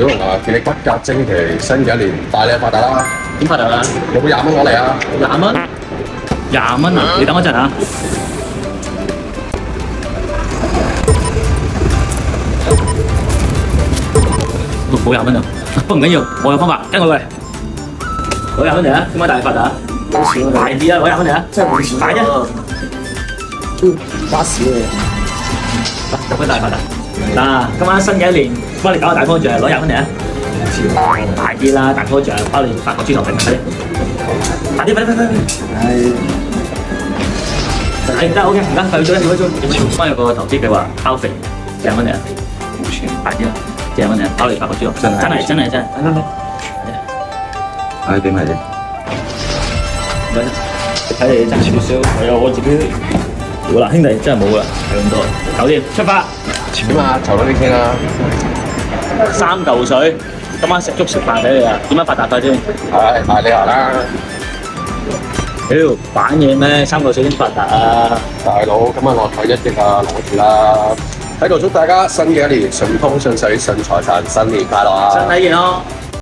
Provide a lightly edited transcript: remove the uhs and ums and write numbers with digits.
小龍啊，叫你骨骼精奇，新嘅一年大你發達啦！點發達啊？有冇20蚊攞嚟啊？ 20蚊？20蚊啊？你等我一陣啊！冇20蚊啊！不過唔緊要，我有方法，跟我過嚟。攞20蚊嚟啊！點解大發達？大啲啊！攞20蚊嚟啊！真係好少大啫！花少嘅。有咩大發達？嗱，今晚新嘅一年，幫你搞個大方丈，攞20蚊嚟啊！大啲啦，大方丈，包你發個豬頭餅，快啲！快啲！係得 OK，唔該，快啲做一做。幫有個投資計劃，包肥，20蚊嚟啊！大啲啦，20蚊嚟啊，包你發個豬頭，真係，唉，俾埋你。睇你賺少少，係啊，我自己冇啦，兄弟真係冇啦，係咁多，搞掂，出發。點啊？籌到你傾啦。 3嚿水，今晚食粥食飯俾你啊！點樣發達法先？唉，大你下啦。屌，玩嘢咩？3嚿水點發達啊？大佬，今晚落台1億啊，攞住啦！喺度祝大家新嘅一年順風順水、順財神，新年快樂啊！身體健康。